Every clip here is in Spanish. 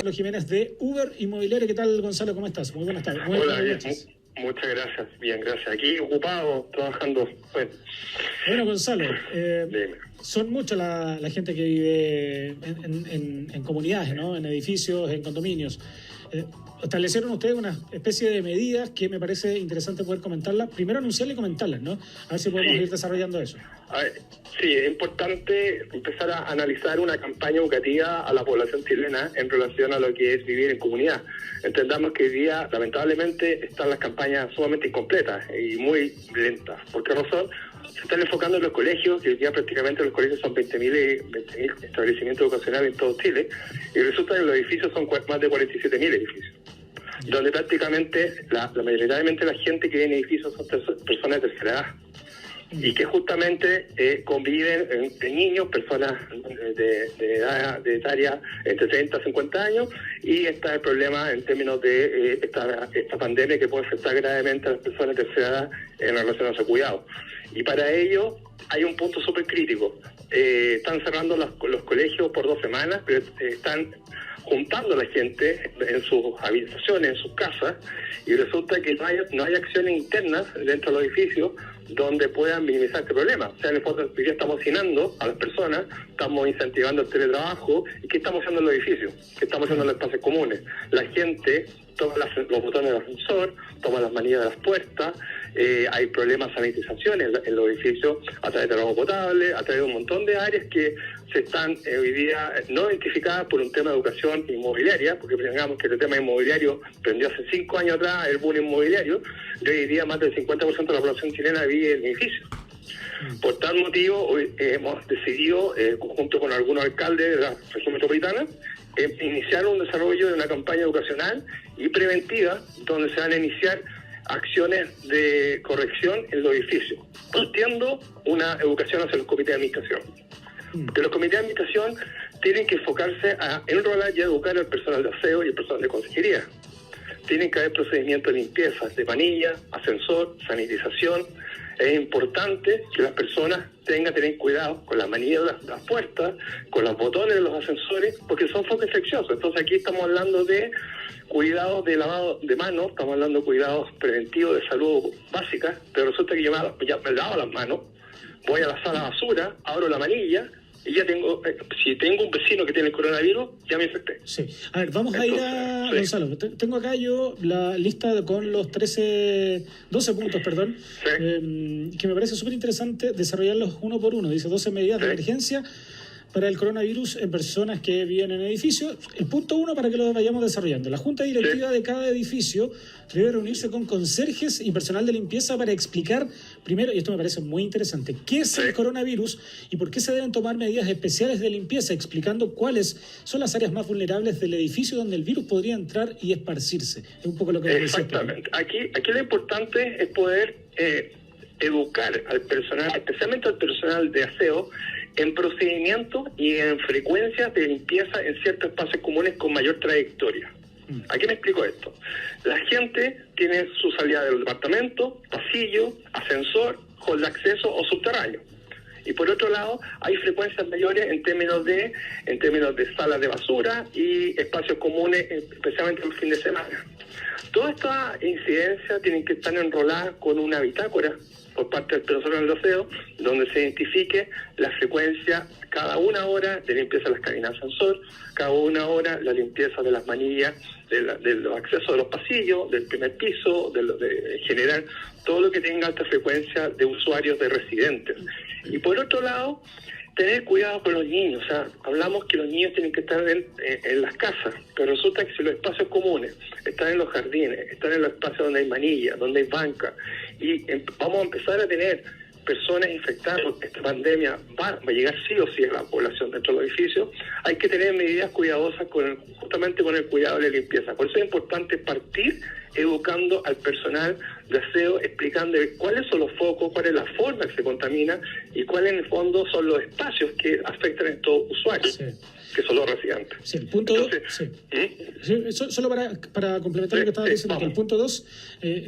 Gonzalo Jiménez de Uber Inmobiliaria. ¿Qué tal, Gonzalo? ¿Cómo estás? Muy buenas tardes. Muy Hola, bien, noches. muchas gracias. Bien, gracias. Aquí ocupado, trabajando. Bueno, Gonzalo, Dime. son mucha la gente que vive en comunidades, ¿no? En edificios, en condominios. Establecieron ustedes una especie de medidas que me parece interesante poder comentarlas. Primero anunciarlas y comentarlas, ¿no? A ver si podemos ir desarrollando eso. Sí, es importante empezar a analizar una campaña educativa a la población chilena en relación a lo que es vivir en comunidad. Entendamos que hoy día, lamentablemente, están las campañas sumamente incompletas y muy lentas. ¿Por qué razón? Se están enfocando en los colegios, que hoy día prácticamente los colegios son 20.000 establecimientos educacionales en todo Chile, y resulta que los edificios son más de 47.000 edificios, donde prácticamente mayoritariamente la gente que vive en edificios son personas de tercera edad, y que justamente conviven entre niños, personas de edad etaria entre 30 a 50 años, y está el problema en términos de esta pandemia que puede afectar gravemente a las personas de tercera edad en relación a su cuidado. Y para ello hay un punto súper crítico. Están cerrando los colegios por 2 semanas, pero están juntando a la gente en sus habitaciones, en sus casas, y resulta que no hay acciones internas dentro de los edificios donde puedan minimizar este problema. O sea, en el fondo, ya estamos hacinando a las personas, estamos incentivando el teletrabajo. ¿Y qué estamos haciendo en los edificios? ¿Qué estamos haciendo en los espacios comunes? La gente toma los botones del ascensor, toma las manillas de las puertas, hay problemas de sanitización en los edificios a través del agua potable, a través de un montón de áreas que se están hoy día no identificadas por un tema de educación inmobiliaria, porque digamos que el tema inmobiliario prendió hace 5 años atrás el boom inmobiliario, y hoy día más del 50% de la población chilena vive en edificios. Por tal motivo, hoy hemos decidido, junto con algunos alcaldes de la región metropolitana, iniciar un desarrollo de una campaña educacional y preventiva donde se van a iniciar acciones de corrección en los edificios, partiendo una educación hacia los comités de administración. Que los comités de administración tienen que enfocarse a enrolar y educar al personal de aseo y el personal de consejería. Tienen que haber procedimientos de limpieza, de manilla, ascensor, sanitización. Es importante que las personas tengan que tener cuidado con las manillas de las puertas, con los botones de los ascensores, porque son focos infecciosos. Entonces aquí estamos hablando de cuidados de lavado de manos, estamos hablando de cuidados preventivos de salud básica, pero resulta que ya me lavo las manos, voy a la sala de basura, abro la manilla, y ya tengo, si tengo un vecino que tiene el coronavirus, ya me infecté. Sí. A ver, vamos a ir a... Sí. Gonzalo, tengo acá yo la lista con los 12 puntos, perdón, sí. Que me parece súper interesante desarrollarlos uno por uno. Dice 12 medidas de emergencia para el coronavirus en personas que viven en edificios. El punto 1, para que lo vayamos desarrollando. La junta directiva de cada edificio debe reunirse con conserjes y personal de limpieza para explicar, primero, y esto me parece muy interesante, qué es el coronavirus y por qué se deben tomar medidas especiales de limpieza, explicando cuáles son las áreas más vulnerables del edificio donde el virus podría entrar y esparcirse. Es un poco lo que decía. Exactamente. Aquí lo importante es poder educar al personal, especialmente al personal de aseo, en procedimientos y en frecuencias de limpieza en ciertos espacios comunes con mayor trayectoria. ¿A qué me explico esto? La gente tiene su salida del departamento, pasillo, ascensor, hall de acceso o subterráneo. Y por otro lado, hay frecuencias mayores en términos de salas de basura y espacios comunes, especialmente el fin de semana. Toda esta incidencia tienen que estar enroladas con una bitácora por parte del personal de aseo, donde se identifique la frecuencia cada 1 hora de limpieza de las cabinas de ascensor, cada 1 hora la limpieza de las manillas, de los accesos de los pasillos, del primer piso, de general, todo lo que tenga alta frecuencia de usuarios de residentes. Y por otro lado, tener cuidado con los niños. O sea, hablamos que los niños tienen que estar en las casas, pero resulta que si los espacios comunes están en los jardines, están en los espacios donde hay manillas, donde hay banca, y vamos a empezar a tener personas infectadas por esta pandemia, va a llegar sí o sí a la población dentro de los edificios, hay que tener medidas cuidadosas justamente con el cuidado de la limpieza. Por eso es importante partir educando al personal de aseo, explicando cuáles son los focos, cuál es la forma que se contamina y cuáles en el fondo son los espacios que afectan a estos usuarios, que son los residentes. Sí, el punto. Entonces, Sí, solo para complementar lo que estabas diciendo, que el punto 2,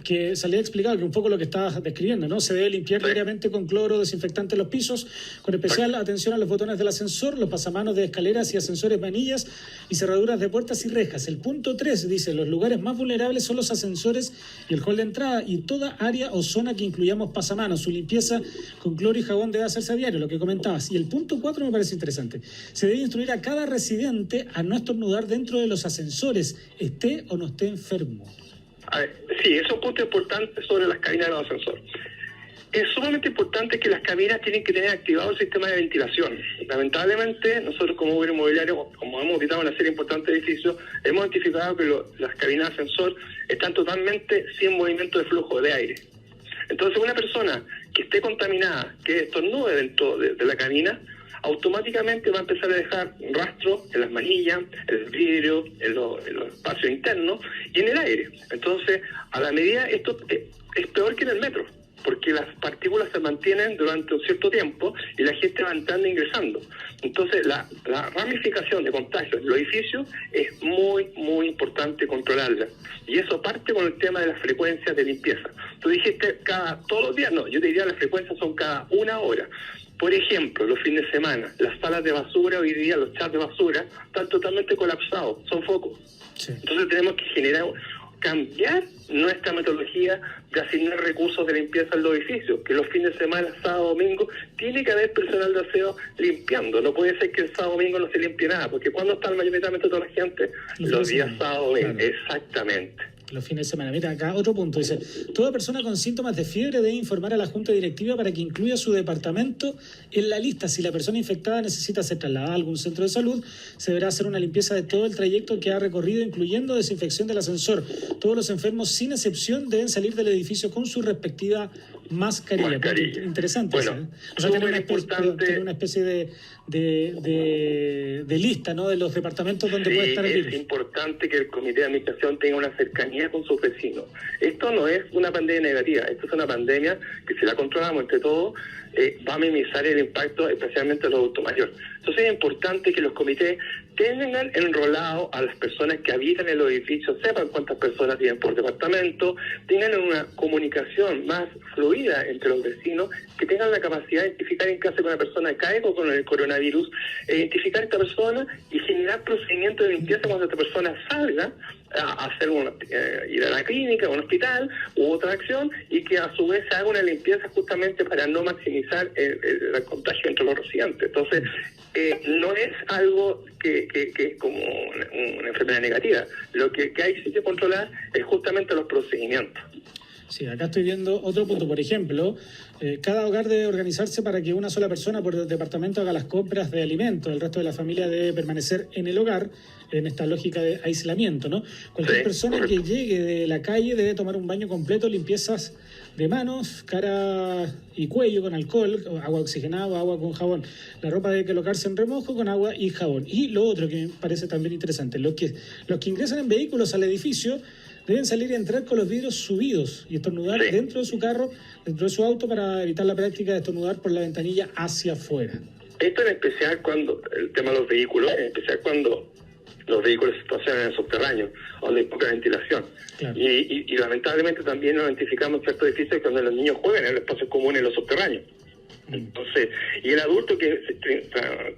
que salía explicado, que un poco lo que estabas describiendo, ¿no? Se debe limpiar diariamente con cloro desinfectante los pisos, con especial atención a los botones del ascensor, los pasamanos de escaleras y ascensores, manillas y cerraduras de puertas y rejas. El punto 3 dice, los lugares más vulnerables son los ascensores y el hall de entrada, y toda área o zona que incluyamos pasamanos. Su limpieza con cloro y jabón debe hacerse a diario, lo que comentabas. Y el punto 4 me parece interesante. Se debe instruir a cada residente a no estornudar dentro de los ascensores, esté o no esté enfermo. A ver, sí, eso es un punto importante sobre las cabinas de los ascensores. Es sumamente importante que las cabinas tienen que tener activado el sistema de ventilación. Lamentablemente, nosotros como gobierno inmobiliario, como hemos visitado una serie importante de edificios, hemos identificado que las cabinas de ascensor están totalmente sin movimiento de flujo de aire. Entonces, una persona que esté contaminada, que estornude dentro de la cabina, automáticamente va a empezar a dejar rastros en las manillas, en el vidrio, en los espacios internos y en el aire. Entonces, a la medida, esto es peor que en el metro, porque las partículas se mantienen durante un cierto tiempo y la gente va entrando e ingresando. Entonces, la ramificación de contagios en los edificios es muy, muy importante controlarla. Y eso parte con el tema de las frecuencias de limpieza. Tú dijiste todos los días, no, yo te diría las frecuencias son cada 1 hora. Por ejemplo, los fines de semana, las salas de basura, hoy día los chats de basura, están totalmente colapsados, son focos. Sí. Entonces tenemos que cambiar nuestra metodología de asignar recursos de limpieza en los edificios, que los fines de semana, sábado, domingo, tiene que haber personal de aseo limpiando. No puede ser que el sábado, domingo no se limpie nada, porque cuando está mayoritariamente toda la gente, los días sábado, domingo. Claro. Exactamente. Los fines de semana. Mira, acá otro punto. Dice, toda persona con síntomas de fiebre debe informar a la Junta Directiva para que incluya su departamento en la lista. Si la persona infectada necesita ser trasladada a algún centro de salud, se deberá hacer una limpieza de todo el trayecto que ha recorrido, incluyendo desinfección del ascensor. Todos los enfermos, sin excepción, deben salir del edificio con su respectiva mascarilla. Interesante. Bueno, eso, ¿eh? O sea, tener una especie de lista, ¿no?, de los departamentos donde puede estar el virus. Es importante que el comité de administración tenga una cercanía con sus vecinos. Esto no es una pandemia negativa, esto es una pandemia que si la controlamos entre todos va a minimizar el impacto especialmente a los adultos mayores. Entonces es importante que los comités tengan enrolado a las personas que habitan en los edificios, sepan cuántas personas tienen por departamento, tengan una comunicación más fluida entre los vecinos, que tengan la capacidad de identificar en caso de que una persona caiga con el coronavirus, identificar a esta persona y generar procedimientos de limpieza cuando esta persona salga a hacer ir a la clínica, a un hospital u otra acción, y que a su vez se haga una limpieza justamente para no maximizar el contagio entre los residentes. Entonces, no es algo que es como una enfermedad negativa. Lo que hay que controlar es justamente los procedimientos. Sí, acá estoy viendo otro punto. Por ejemplo, cada hogar debe organizarse para que una sola persona por departamento haga las compras de alimentos. El resto de la familia debe permanecer en el hogar, en esta lógica de aislamiento, ¿no? Cualquier persona que llegue de la calle debe tomar un baño completo, limpiezas de manos, cara y cuello con alcohol, agua oxigenada o agua con jabón. La ropa debe colocarse en remojo con agua y jabón. Y lo otro que me parece también interesante, los que ingresan en vehículos al edificio deben salir y entrar con los vidrios subidos y estornudar dentro de su carro, dentro de su auto, para evitar la práctica de estornudar por la ventanilla hacia afuera. Esto en especial cuando, el tema de los vehículos, en especial cuando los vehículos se estacionan en el subterráneo, donde hay poca ventilación. Claro. Y lamentablemente también nos identificamos ciertos edificios donde los niños juegan en los espacios comunes en los subterráneos. Entonces, y el adulto que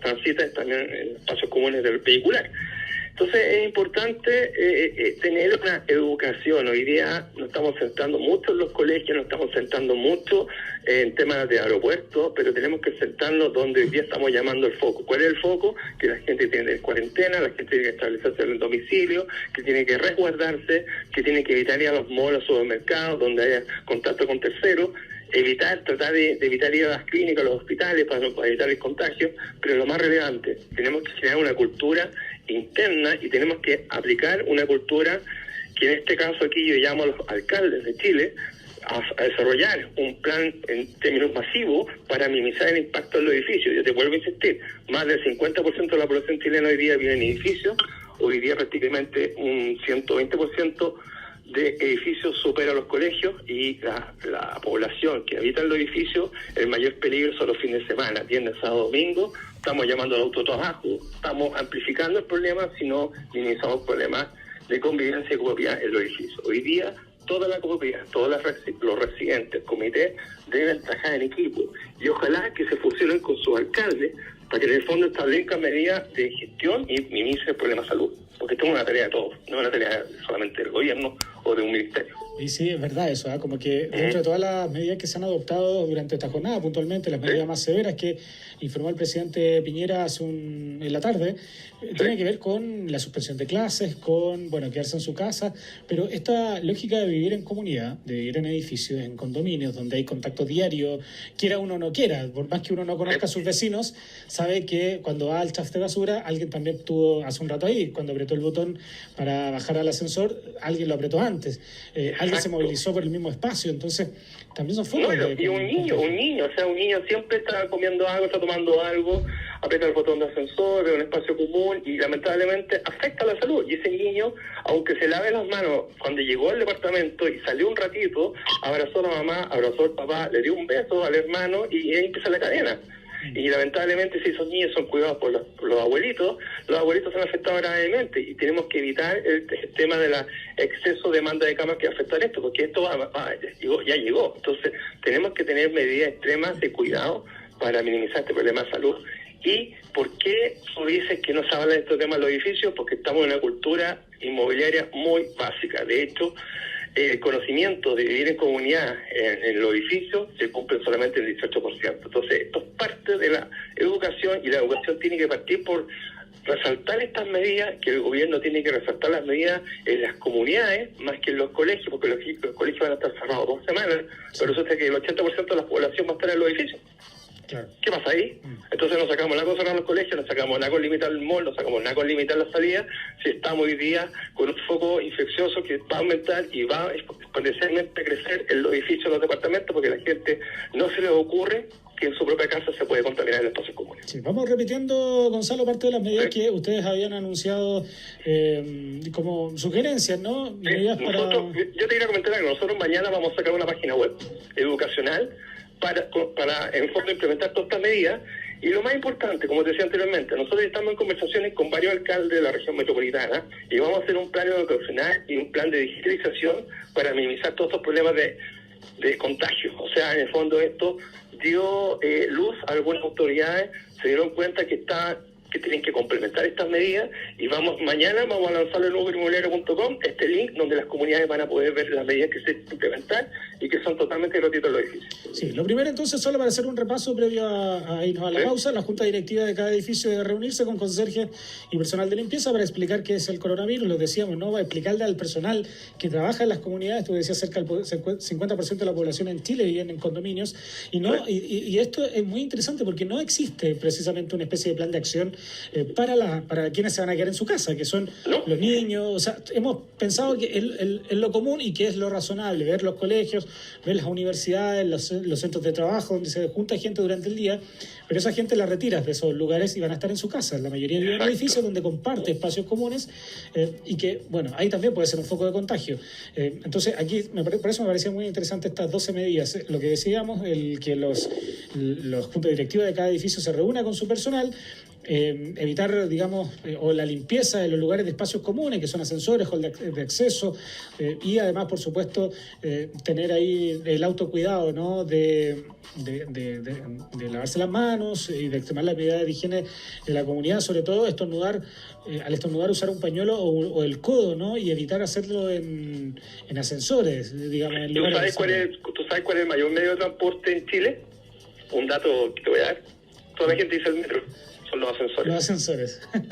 transita también en espacios comunes del vehicular. Entonces es importante tener una educación. Hoy día nos estamos centrando mucho en los colegios, nos estamos centrando mucho en temas de aeropuertos, pero tenemos que centrarnos donde hoy día estamos llamando el foco. ¿Cuál es el foco? Que la gente tiene cuarentena, la gente tiene que establecerse en el domicilio, que tiene que resguardarse, que tiene que evitar ir a los malls, a los supermercados, donde haya contacto con terceros, tratar de evitar ir a las clínicas, a los hospitales para evitar el contagio, pero lo más relevante, tenemos que generar una cultura interna y tenemos que aplicar una cultura que en este caso aquí yo llamo a los alcaldes de Chile a desarrollar un plan en términos masivos para minimizar el impacto en los edificios. Yo te vuelvo a insistir, más del 50% de la población chilena hoy día vive en edificios, hoy día prácticamente un 120% de edificios supera los colegios, y la población que habita en los edificios, el mayor peligro son los fines de semana, viernes, sábado, domingo. Estamos llamando al autotrabajo, estamos amplificando el problema si no minimizamos problemas de convivencia y copropiedad en los edificios. Hoy día, toda la copropiedad, los residentes, comités, deben trabajar en equipo. Y ojalá que se fusionen con sus alcaldes para que en el fondo establezcan medidas de gestión y minimicen el problema de salud. Porque esto es una tarea de todos, no es una tarea solamente del gobierno o de un ministerio. Y sí, es verdad eso, como que dentro de todas las medidas que se han adoptado durante esta jornada, puntualmente las medidas más severas que informó el presidente Piñera en la tarde, tiene que ver con la suspensión de clases, con quedarse en su casa, pero esta lógica de vivir en comunidad, de vivir en edificios, en condominios, donde hay contacto diario, quiera uno o no quiera, por más que uno no conozca a sus vecinos, sabe que cuando va al chaf de basura, alguien también estuvo hace un rato ahí, cuando apretó el botón para bajar al ascensor, alguien lo apretó antes, alguien se movilizó por el mismo espacio, entonces también son formas y un niño siempre está comiendo algo, está tomando algo, aprieta el botón de ascensor, de un espacio común, y lamentablemente afecta a la salud. Y ese niño, aunque se lave las manos cuando llegó al departamento y salió un ratito, abrazó a la mamá, abrazó al papá, le dio un beso al hermano y ahí empieza la cadena. Y lamentablemente, si esos niños son cuidados por los abuelitos se han afectado gravemente, y tenemos que evitar el tema de la exceso de demanda de camas que afecta a esto, porque esto ya llegó. Entonces tenemos que tener medidas extremas de cuidado para minimizar este problema de salud. ¿Y por qué tú dices que no se habla de estos temas en los edificios? Porque estamos en una cultura inmobiliaria muy básica. De hecho, el conocimiento de vivir en comunidad en los edificios se cumple solamente el 18%. Entonces, esto es parte de la educación, y la educación tiene que partir por resaltar estas medidas, que el gobierno tiene que resaltar las medidas en las comunidades más que en los colegios, porque los colegios van a estar cerrados 2 semanas, pero resulta que el 80% de la población va a estar en los edificios. Claro. ¿Qué pasa ahí? Entonces no sacamos nada con cerrar los colegios, no sacamos nada con limitar el mall, no sacamos nada con limitar la salida, si estamos hoy día con un foco infeccioso que va a aumentar y va exponencialmente a crecer en los edificios, en los departamentos, porque a la gente no se le ocurre que en su propia casa se puede contaminar en espacios comunes. Sí, vamos repitiendo, Gonzalo, parte de las medidas que ustedes habían anunciado como sugerencias, ¿no? Medidas yo te quería comentar algo. Nosotros mañana vamos a sacar una página web educacional para en fondo implementar todas estas medidas. Y lo más importante, como te decía anteriormente, nosotros estamos en conversaciones con varios alcaldes de la región metropolitana y vamos a hacer un plan educacional y un plan de digitalización para minimizar todos estos problemas de contagio. O sea, en el fondo esto dio luz a algunas autoridades, se dieron cuenta que tienen que complementar estas medidas, y mañana vamos a lanzar en ubermobiliario.com este link donde las comunidades van a poder ver las medidas que se implementar y que son totalmente gratuitas en los edificios. Sí, lo primero entonces, solo para hacer un repaso previo a irnos a la pausa, la junta directiva de cada edificio debe reunirse con conserje y personal de limpieza para explicar qué es el coronavirus. Lo decíamos, ¿no? Va a explicarle al personal que trabaja en las comunidades. Tú decías, cerca del 50% de la población en Chile vive en condominios, y esto es muy interesante porque no existe precisamente una especie de plan de acción para quienes se van a quedar en su casa, que son los niños. O sea, hemos pensado que es lo común y que es lo razonable, ver los colegios, ver las universidades, los centros de trabajo donde se junta gente durante el día, pero esa gente la retiras de esos lugares y van a estar en su casa. La mayoría vive en edificios donde comparte espacios comunes, y que, ahí también puede ser un foco de contagio. Entonces, aquí, por eso me parecía muy interesante estas 12 medidas. Lo que decíamos, que los juntas directivas de cada edificio se reúna con su personal, evitar, digamos, o la limpieza de los lugares de espacios comunes, que son ascensores, hall de acceso, y además, por supuesto, tener ahí el autocuidado, ¿no? de lavarse las manos y de extremar las medidas de higiene de la comunidad, sobre todo al estornudar usar un pañuelo o el codo, ¿no? Y evitar hacerlo en ascensores, digamos. ¿Tú sabes cuál es el mayor medio de transporte en Chile? Un dato que te voy a dar. Toda la gente dice el metro. Son los ascensores.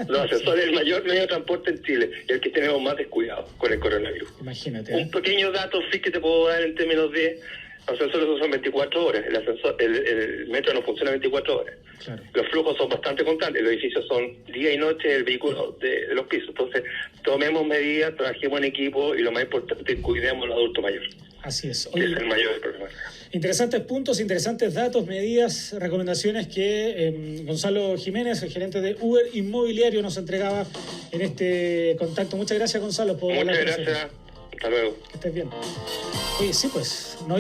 Los ascensores es el mayor medio de transporte en Chile, y el que tenemos más descuidado con el coronavirus. Imagínate. Un pequeño dato sí que te puedo dar en términos de los ascensores son 24 horas, el metro no funciona 24 horas. Claro. Los flujos son bastante constantes, los edificios son día y noche el vehículo de los pisos. Entonces, tomemos medidas, trabajemos en equipo, y lo más importante, cuidemos a los adultos mayores. Así es. Es el mayor problema. Interesantes puntos, interesantes datos, medidas, recomendaciones que Gonzalo Jiménez, el gerente de Uber Inmobiliario, nos entregaba en este contacto. Muchas gracias, Gonzalo, por Muchas gracias. Hasta luego. Que estés bien. Oye, sí, pues... no